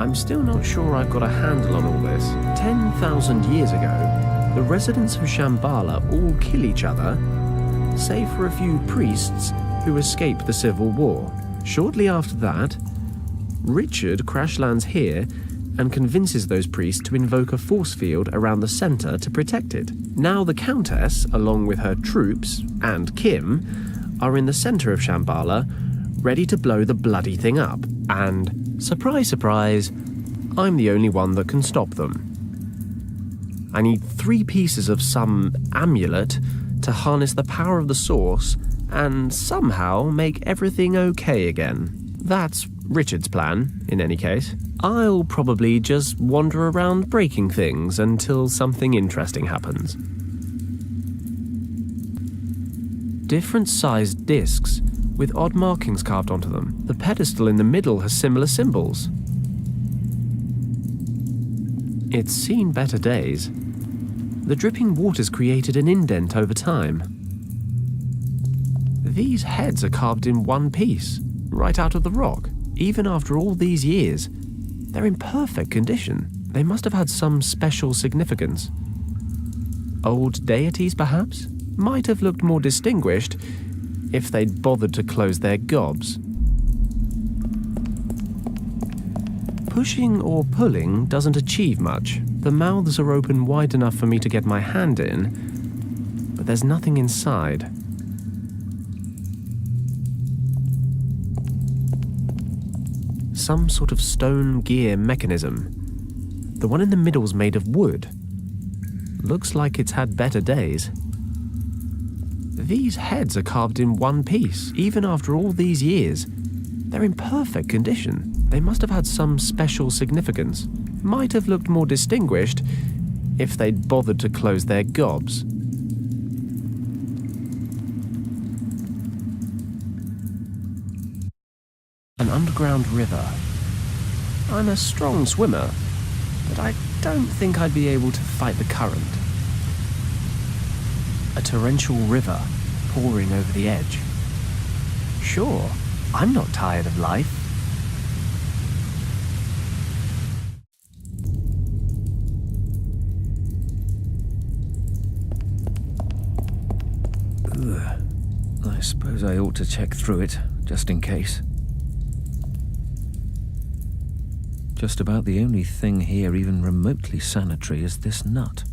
I'm still not sure I've got a handle on all this. 10,000 years ago, the residents of Shambhala all kill each other, save for a few priests who escape the civil war. Shortly after that, Richard crash lands here and convinces those priests to invoke a force field around the center to protect it. Now the Countess, along with her troops, and Kim, are in the center of Shambhala, ready to blow the bloody thing up. And, surprise, surprise, I'm the only one that can stop them. I need 3 pieces of some amulet to harness the power of the source and somehow make everything okay again. That's Richard's plan, in any case. I'll probably just wander around breaking things until something interesting happens. Different sized discs with odd markings carved onto them. The pedestal in the middle has similar symbols. It's seen better days. The dripping waters created an indent over time. These heads are carved in one piece, right out of the rock. Even after all these years, they're in perfect condition. They must have had some special significance. Old deities, perhaps? Might have looked more distinguished if they'd bothered to close their gobs. Pushing or pulling doesn't achieve much. The mouths are open wide enough for me to get my hand in, but there's nothing inside. Some sort of stone gear mechanism. The one in the middle's made of wood. Looks like it's had better days. These heads are carved in one piece. Even after all these years, they're in perfect condition. They must have had some special significance. Might have looked more distinguished if they'd bothered to close their gobs. An underground river. I'm a strong swimmer, but I don't think I'd be able to fight the current. A torrential river pouring over the edge. Sure, I'm not tired of life. I suppose I ought to check through it, just in case. Just about the only thing here even remotely sanitary is this nut.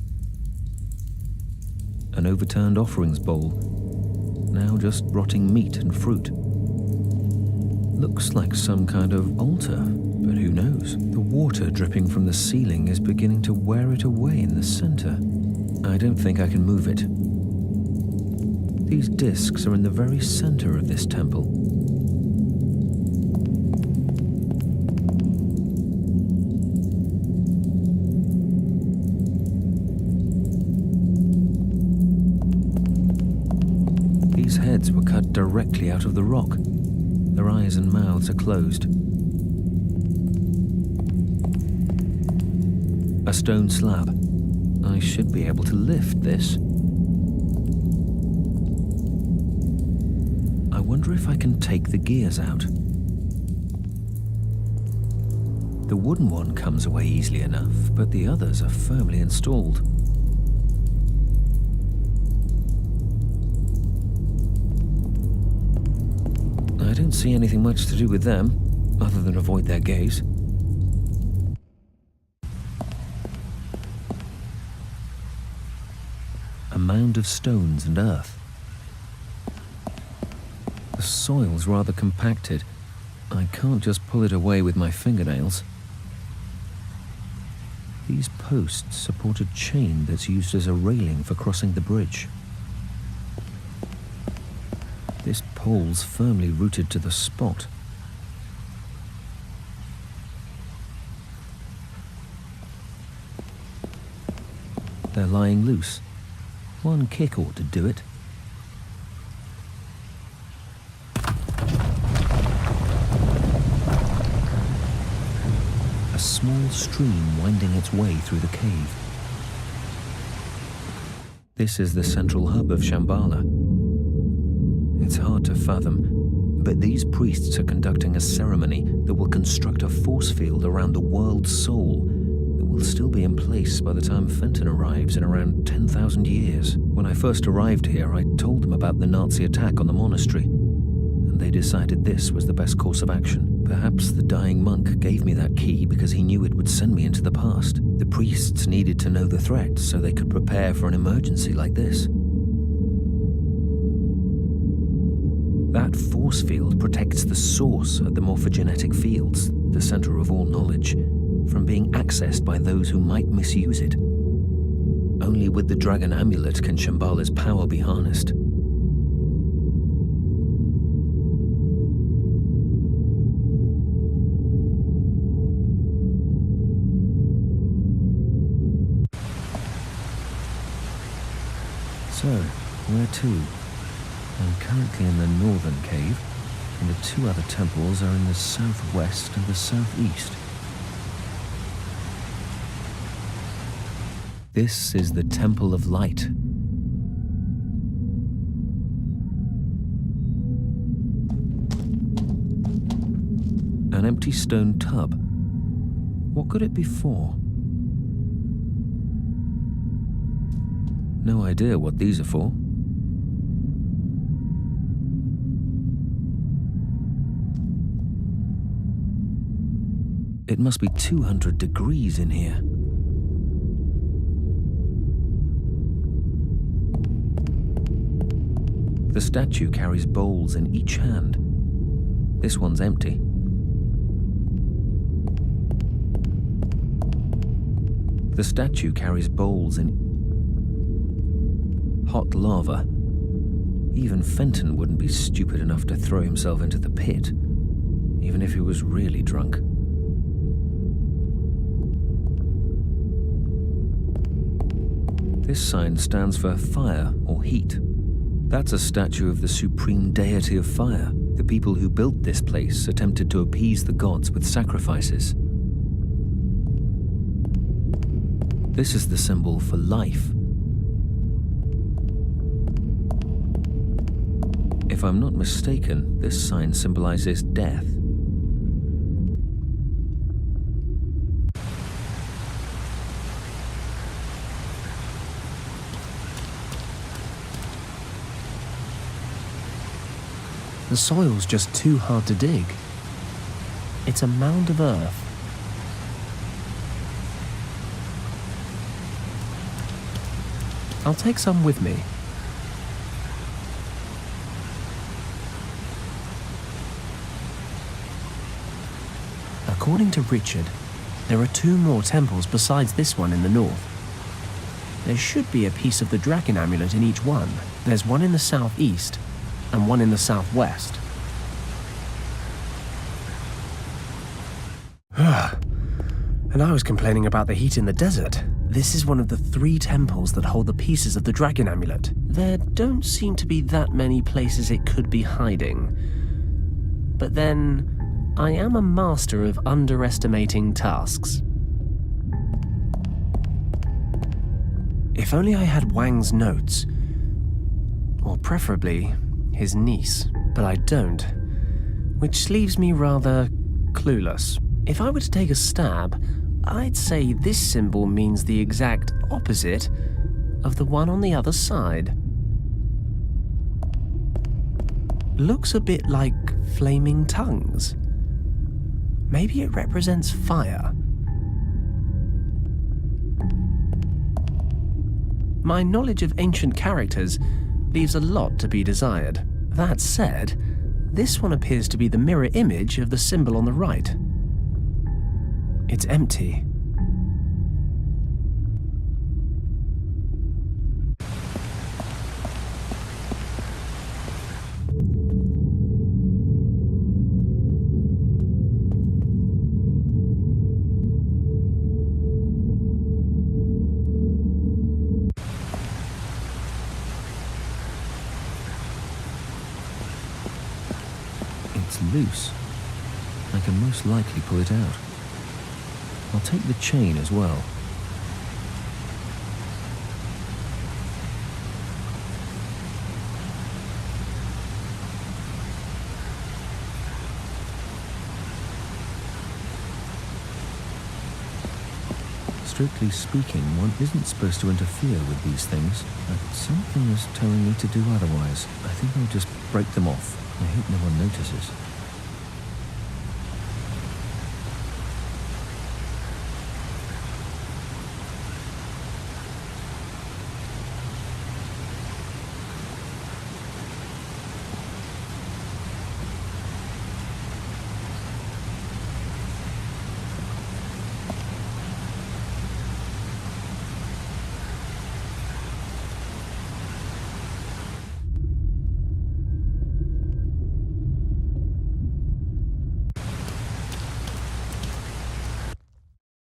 An overturned offerings bowl, now just rotting meat and fruit. Looks like some kind of altar, but who knows? The water dripping from the ceiling is beginning to wear it away in the center. I don't think I can move it. These discs are in the very center of this temple. These heads were cut directly out of the rock. Their eyes and mouths are closed. A stone slab. I should be able to lift this. I wonder if I can take the gears out. The wooden one comes away easily enough, but the others are firmly installed. I don't see anything much to do with them, other than avoid their gaze. A mound of stones and earth. The soil's rather compacted. I can't just pull it away with my fingernails. These posts support a chain that's used as a railing for crossing the bridge. This pole's firmly rooted to the spot. They're lying loose. One kick ought to do it. A small stream winding its way through the cave. This is the central hub of Shambhala. It's hard to fathom. But these priests are conducting a ceremony that will construct a force field around the world's soul that will still be in place by the time Fenton arrives in around 10,000 years. When I first arrived here, I told them about the Nazi attack on the monastery, and they decided this was the best course of action. Perhaps the dying monk gave me that key because he knew it would send me into the past. The priests needed to know the threat so they could prepare for an emergency like this. That force field protects the source of the morphogenetic fields, the center of all knowledge, from being accessed by those who might misuse it. Only with the dragon amulet can Shambhala's power be harnessed. So, where to? I'm currently in the northern cave, and the two other temples are in the southwest and the southeast. This is the Temple of Light. An empty stone tub. What could it be for? No idea what these are for. It must be 200 degrees in here. The statue carries bowls in each hand. This one's empty. The statue carries bowls in hot lava. Even Fenton wouldn't be stupid enough to throw himself into the pit, even if he was really drunk. This sign stands for fire or heat. That's a statue of the supreme deity of fire. The people who built this place attempted to appease the gods with sacrifices. This is the symbol for life. If I'm not mistaken, this sign symbolizes death. The soil's just too hard to dig. It's a mound of earth. I'll take some with me. According to Richard, there are 2 more temples besides this one in the north. There should be a piece of the dragon amulet in each one. There's one in the southeast and one in the southwest. And I was complaining about the heat in the desert. This is one of the 3 temples that hold the pieces of the dragon amulet. There don't seem to be that many places it could be hiding. But then, I am a master of underestimating tasks. If only I had Wang's notes, or preferably his niece, but I don't, which leaves me rather clueless. If I were to take a stab, I'd say this symbol means the exact opposite of the one on the other side. Looks a bit like flaming tongues. Maybe it represents fire. My knowledge of ancient characters leaves a lot to be desired. That said, this one appears to be the mirror image of the symbol on the right. It's empty. It's loose. I can most likely pull it out. I'll take the chain as well. Strictly speaking, one isn't supposed to interfere with these things, but something is telling me to do otherwise. I think I'll just break them off. I hope no one notices.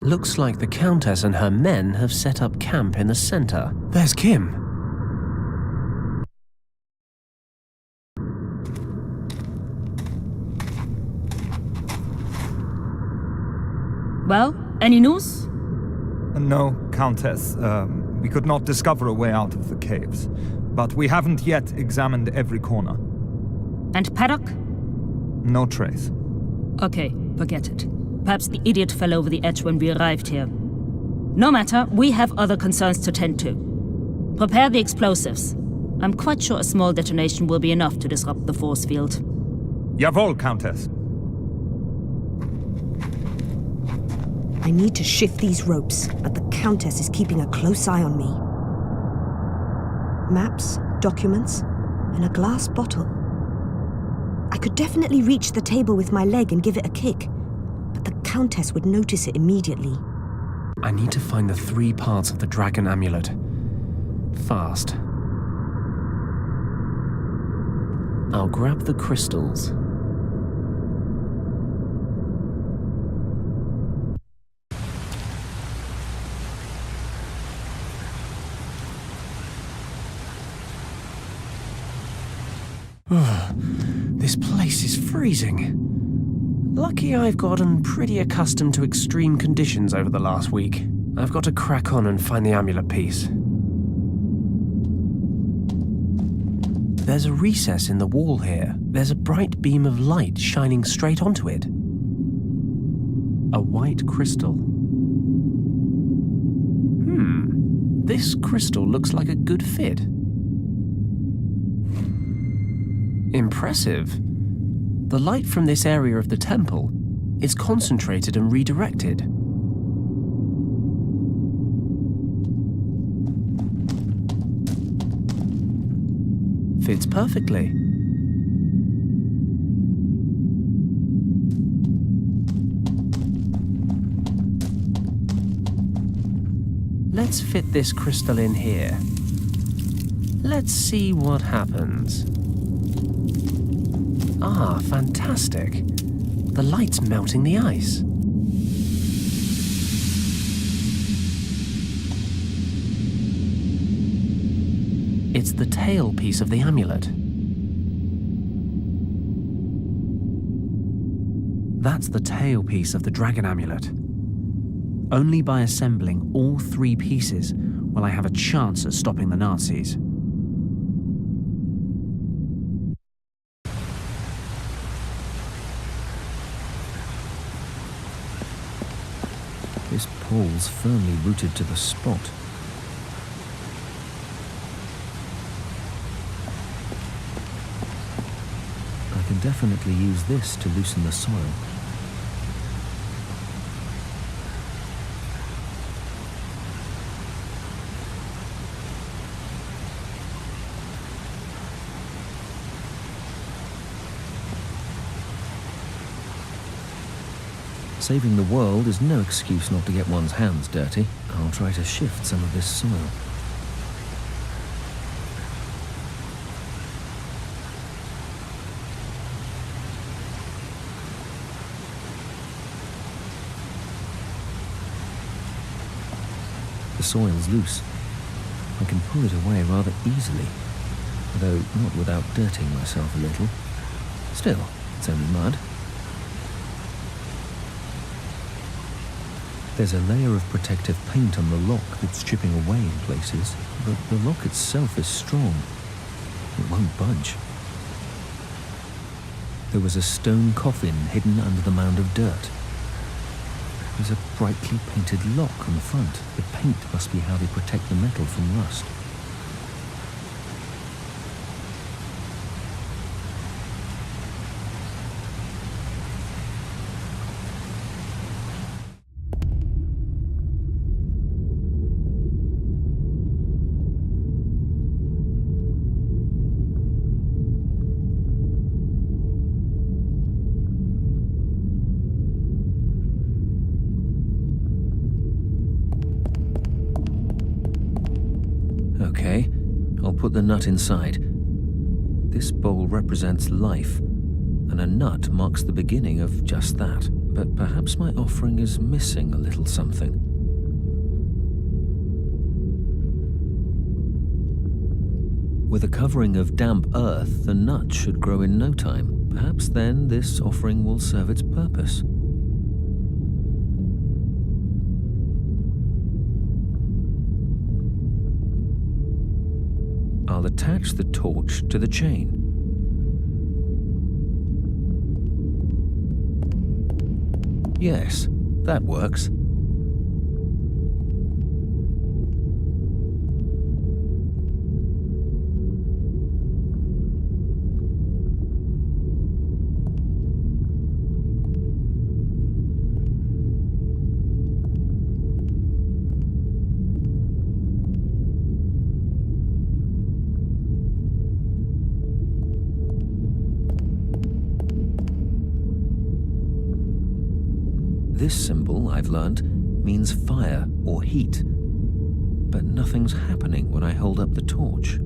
Looks like the Countess and her men have set up camp in the center. There's Kim. Well, any news? No, Countess. We could not discover a way out of the caves. But we haven't yet examined every corner. And Paddock? No trace. Okay, forget it. Perhaps the idiot fell over the edge when we arrived here. No matter, we have other concerns to tend to. Prepare the explosives. I'm quite sure a small detonation will be enough to disrupt the force field. Jawohl, Countess. I need to shift these ropes, but the Countess is keeping a close eye on me. Maps, documents, and a glass bottle. I could definitely reach the table with my leg and give it a kick, but the Countess would notice it immediately. I need to find the 3 parts of the dragon amulet. Fast. I'll grab the crystals. This place is freezing. Lucky I've gotten pretty accustomed to extreme conditions over the last week. I've got to crack on and find the amulet piece. There's a recess in the wall here. There's a bright beam of light shining straight onto it. A white crystal. This crystal looks like a good fit. Impressive. The light from this area of the temple is concentrated and redirected. Fits perfectly. Let's fit this crystal in here. Let's see what happens. Ah, fantastic. The light's melting the ice. It's the tailpiece of the amulet. That's the tailpiece of the dragon amulet. Only by assembling all 3 pieces will I have a chance at stopping the Nazis. This pole's firmly rooted to the spot. I can definitely use this to loosen the soil. Saving the world is no excuse not to get one's hands dirty. I'll try to shift some of this soil. The soil's loose. I can pull it away rather easily, though not without dirtying myself a little. Still, it's only mud. There's a layer of protective paint on the lock that's chipping away in places, but the lock itself is strong. It won't budge. There was a stone coffin hidden under the mound of dirt. There's a brightly painted lock on the front. The paint must be how they protect the metal from rust. Okay, I'll put the nut inside. This bowl represents life, and a nut marks the beginning of just that. But perhaps my offering is missing a little something. With a covering of damp earth, the nut should grow in no time. Perhaps then this offering will serve its purpose. I'll attach the torch to the chain. Yes, that works. This symbol, I've learned, means fire or heat. But nothing's happening when I hold up the torch.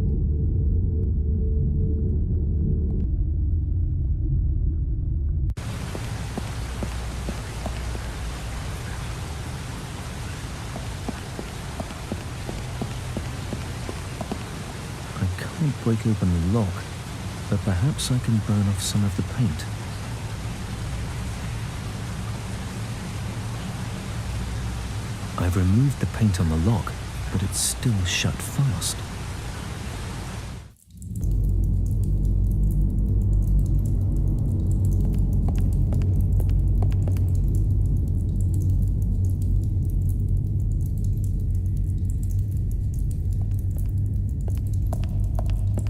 I can't break open the lock, but perhaps I can burn off some of the paint. I've removed the paint on the lock, but it's still shut fast.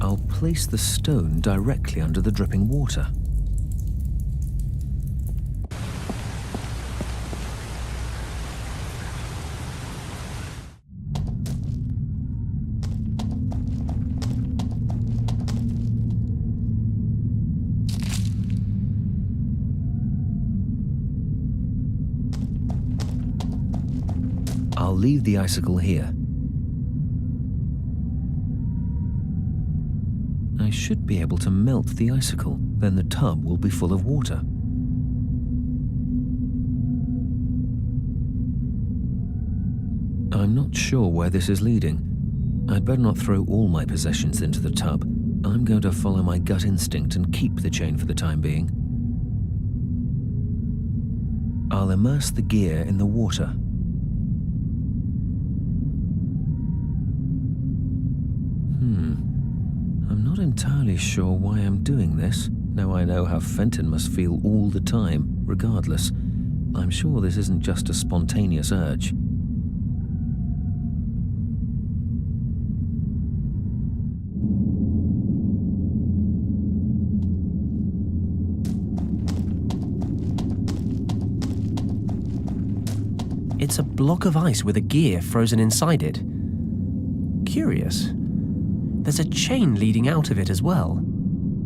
I'll place the stone directly under the dripping water. I'll leave the icicle here. I should be able to melt the icicle, then the tub will be full of water. I'm not sure where this is leading. I'd better not throw all my possessions into the tub. I'm going to follow my gut instinct and keep the chain for the time being. I'll immerse the gear in the water. I'm not entirely sure why I'm doing this. Now I know how Fenton must feel all the time, regardless. I'm sure this isn't just a spontaneous urge. It's a block of ice with a gear frozen inside it. Curious. There's a chain leading out of it as well,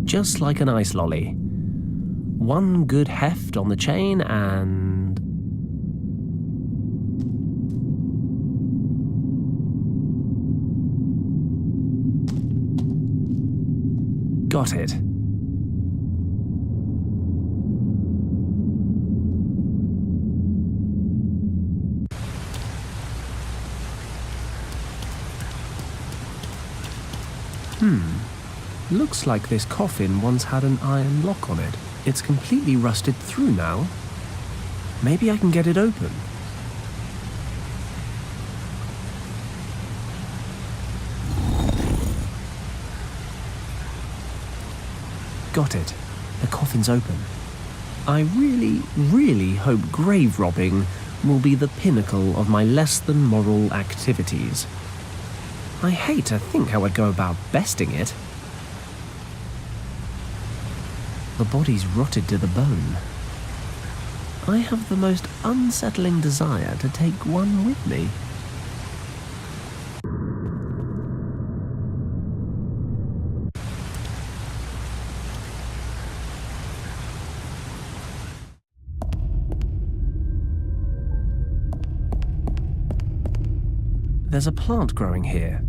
just like an ice lolly. One good heft on the chain and... got it. Looks like this coffin once had an iron lock on it. It's completely rusted through now. Maybe I can get it open. Got it. The coffin's open. I really hope grave robbing will be the pinnacle of my less-than-moral activities. I hate to think how I'd go about besting it. The body's rotted to the bone. I have the most unsettling desire to take one with me. There's a plant growing here.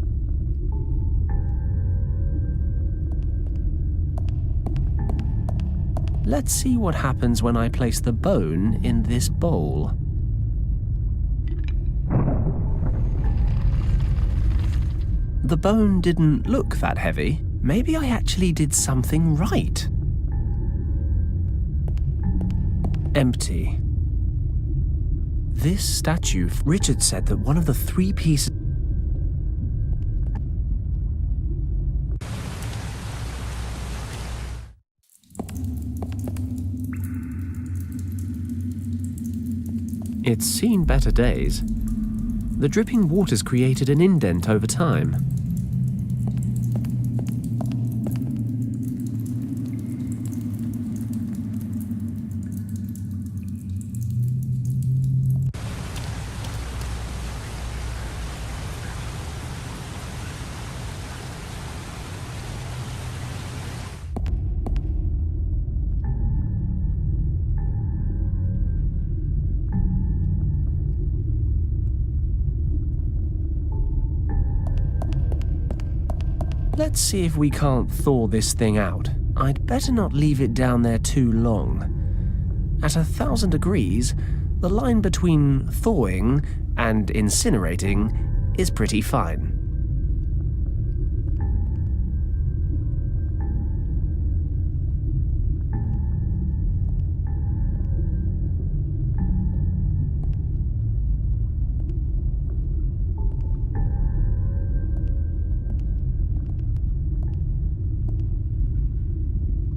Let's see what happens when I place the bone in this bowl. The bone didn't look that heavy. Maybe I actually did something right. Empty. This statue, Richard said that one of the 3 pieces... It's seen better days. The dripping waters created an indent over time. Let's see if we can't thaw this thing out. I'd better not leave it down there too long. At 1,000 degrees, the line between thawing and incinerating is pretty fine.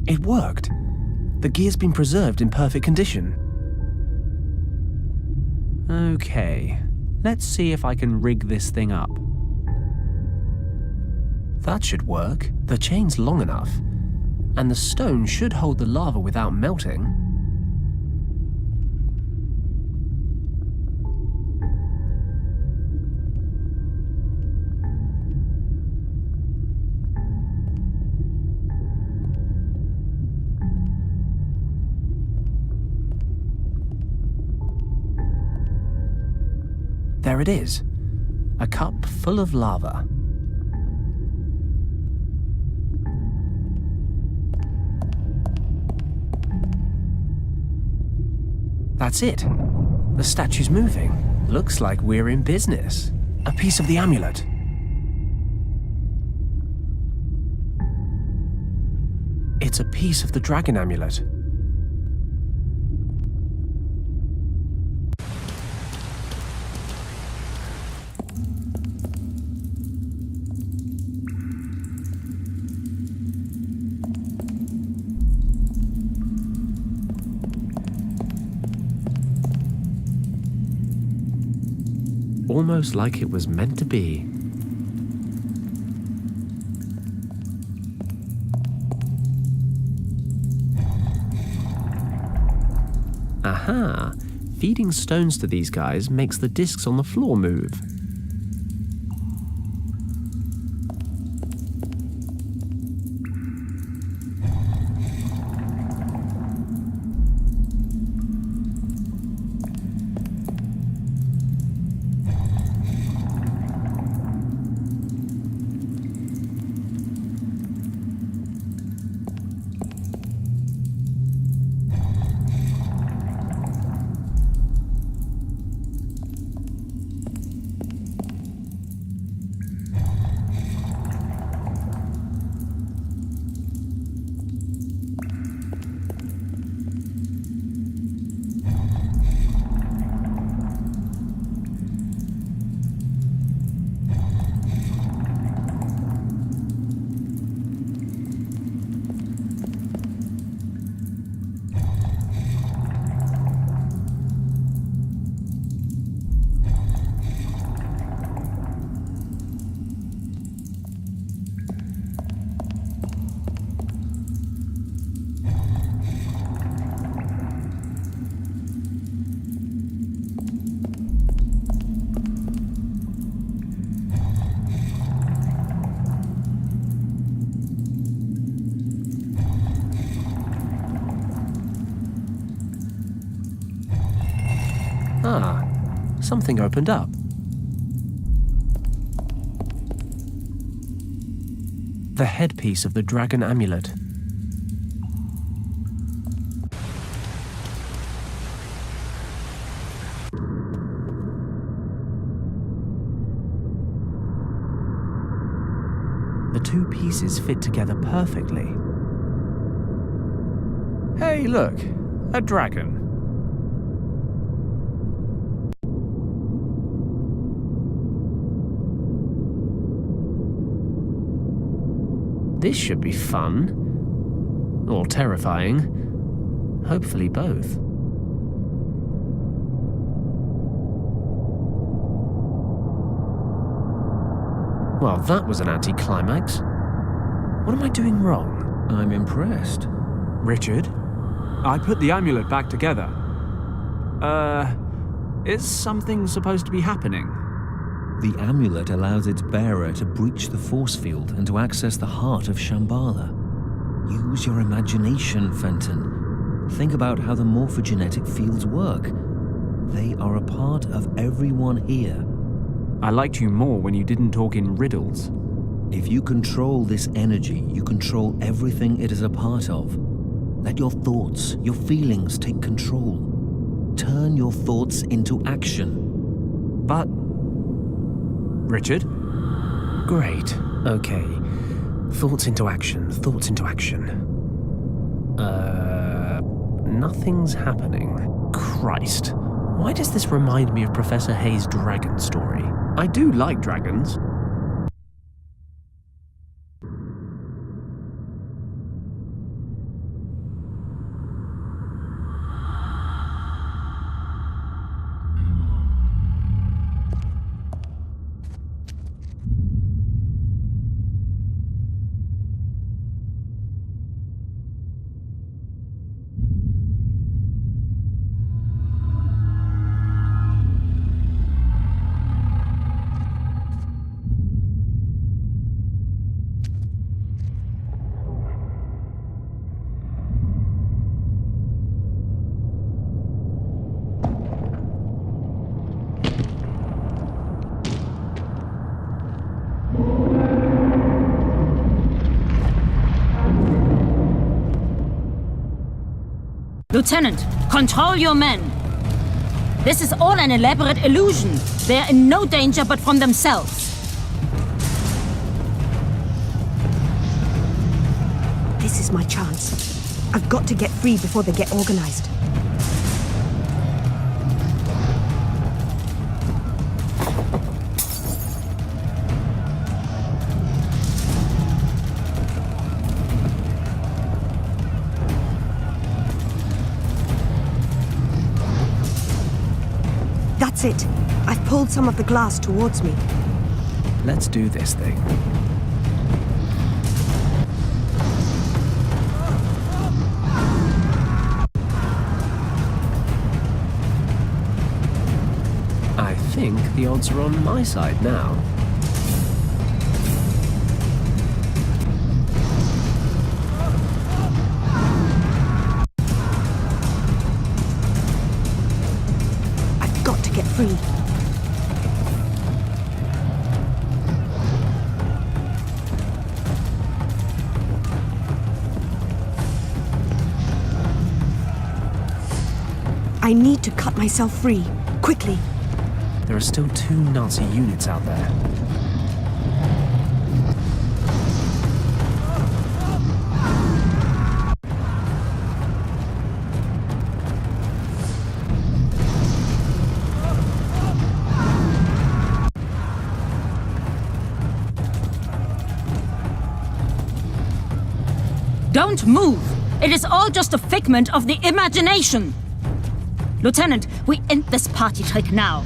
It worked. The gear's been preserved in perfect condition. Okay, let's see if I can rig this thing up. That should work. The chain's long enough, and the stone should hold the lava without melting. There it is, a cup full of lava. That's it. The statue's moving. Looks like we're in business. A piece of the amulet. It's a piece of the dragon amulet. Almost like it was meant to be. Aha! Feeding stones to these guys makes the discs on the floor move. something opened up. The headpiece of the dragon amulet. The two pieces fit together perfectly. Hey, look, a dragon. This should be fun. Or terrifying. Hopefully both. Well, that was an anticlimax. What am I doing wrong? I'm impressed. Richard, I put the amulet back together. Is something supposed to be happening? The amulet allows its bearer to breach the force field and to access the heart of Shambhala. Use your imagination, Fenton. Think about how the morphogenetic fields work. They are a part of everyone here. I liked you more when you didn't talk in riddles. If you control this energy, you control everything it is a part of. Let your thoughts, your feelings take control. Turn your thoughts into action. But... Richard? Great. Okay. Thoughts into action. Thoughts into action. Nothing's happening. Christ. Why does this remind me of Professor Hayes' dragon story? I do like dragons. Lieutenant, control your men. This is all an elaborate illusion. They are in no danger but from themselves. This is my chance. I've got to get free before they get organized. That's it. I've pulled some of the glass towards me. Let's do this thing. I think the odds are on my side now. I've got to get free. I need to cut myself free, quickly. There are still 2 Nazi units out there. Don't move! It is all just a figment of the imagination! Lieutenant, we end this party trick now.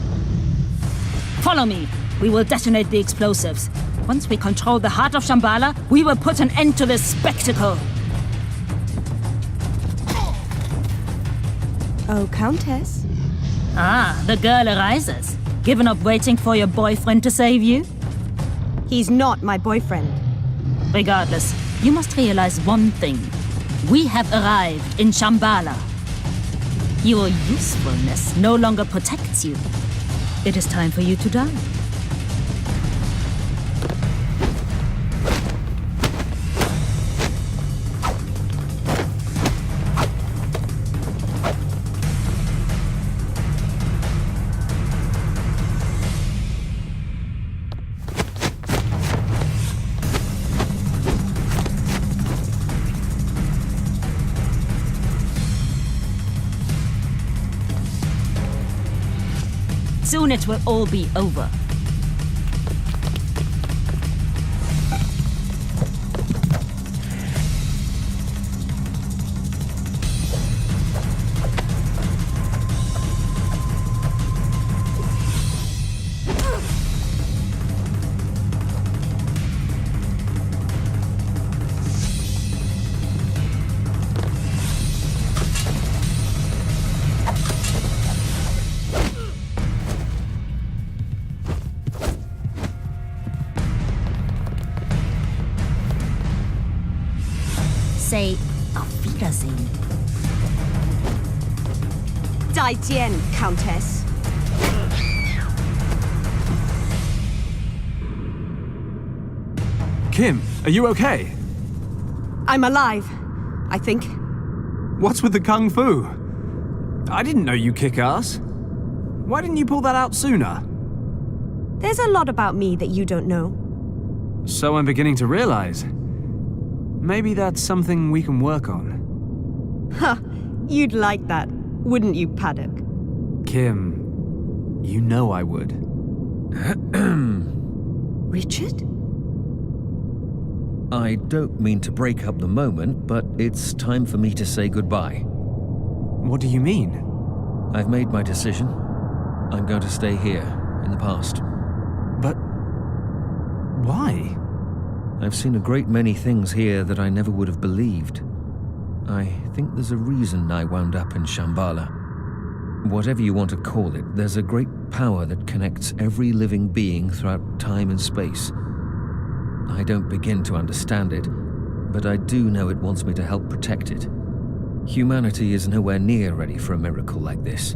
Follow me. We will detonate the explosives. Once we control the heart of Shambhala, we will put an end to this spectacle. Oh, Countess? Ah, the girl arises. Given up waiting for your boyfriend to save you? He's not my boyfriend. Regardless, you must realize one thing. We have arrived in Shambhala. Your usefulness no longer protects you. It is time for you to die. Soon it will all be over. Say, auf Wiedersehen. 再见, Countess. Kim, are you okay? I'm alive, I think. What's with the kung fu? I didn't know you kick ass. Why didn't you pull that out sooner? There's a lot about me that you don't know. So I'm beginning to realize. Maybe that's something we can work on. Ha! You'd like that, wouldn't you, Paddock? Kim, you know I would. Richard? I don't mean to break up the moment, but it's time for me to say goodbye. What do you mean? I've made my decision. I'm going to stay here, in the past. But why? I've seen a great many things here that I never would have believed. I think there's a reason I wound up in Shambhala. Whatever you want to call it, there's a great power that connects every living being throughout time and space. I don't begin to understand it, but I do know it wants me to help protect it. Humanity is nowhere near ready for a miracle like this.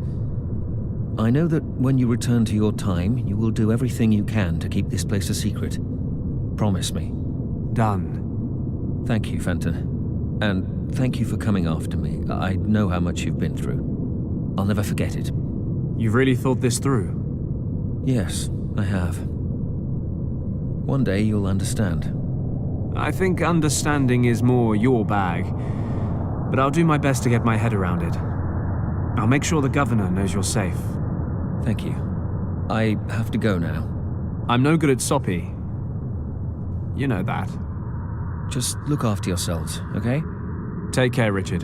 I know that when you return to your time, you will do everything you can to keep this place a secret. Promise me. Done. Thank you, Fenton. And thank you for coming after me. I know how much you've been through. I'll never forget it. You've really thought this through? Yes, I have. One day you'll understand. I think understanding is more your bag, but I'll do my best to get my head around it. I'll make sure the governor knows you're safe. Thank you. I have to go now. I'm no good at soppy. You know that. Just look after yourselves, okay? Take care, Richard.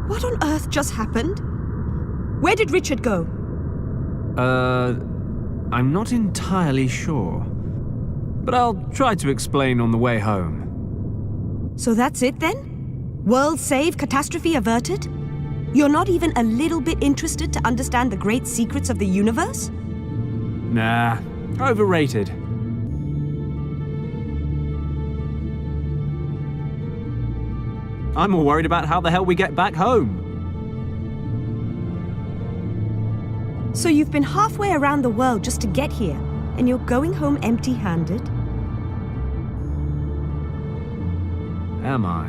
What on earth just happened? Where did Richard go? I'm not entirely sure. But I'll try to explain on the way home. So that's it then? World saved, catastrophe averted? You're not even a little bit interested to understand the great secrets of the universe? Nah, overrated. I'm more worried about how the hell we get back home. So you've been halfway around the world just to get here, and you're going home empty-handed? Am I?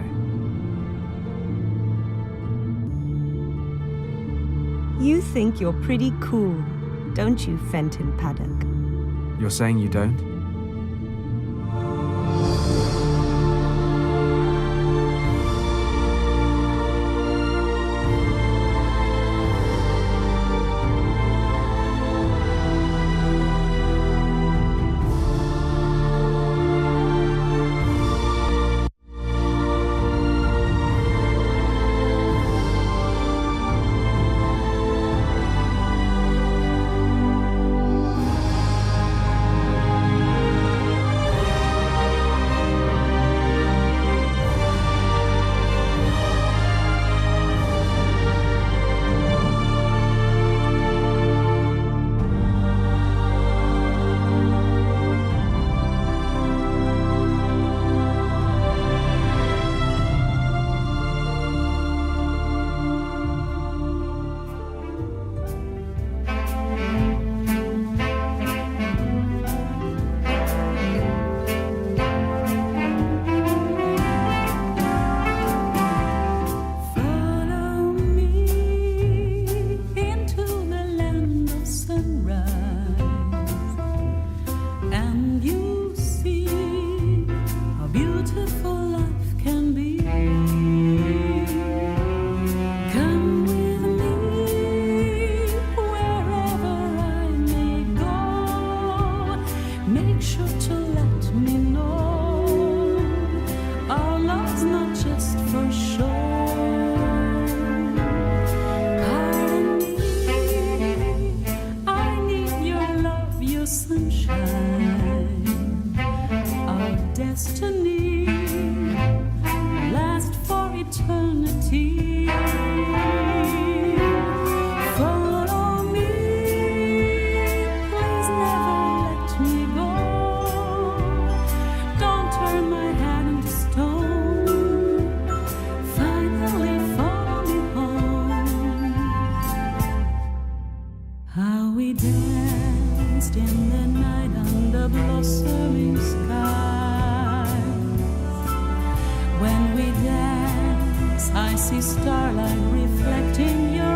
You think you're pretty cool, don't you, Fenton Paddock? You're saying you don't? sunshine. Our destiny last for eternity. Follow me, please never let me go. Don't turn my hand into stone. Finally follow me home. How we danced in the night under blossoming skies. When we dance, I see starlight reflecting your